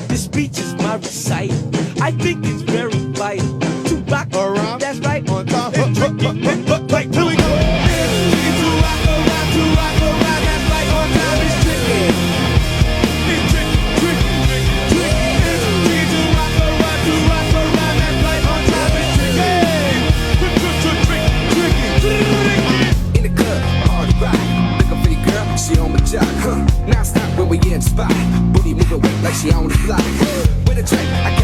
This speech is my recital. I think it's very vital to rock around. That's right. On time. And tricky. Like, here we go. It's to rock around, to rock around. That's right. On time is tricky. It's tricky, tricky, tricky. It's tricky to rock around, to rock around. That's right. On time is tricky. In the club, hard to ride. Looking for your girl, she on my job. Now stop when we in the spot. Booty moving weight like she on the block. With a drink, I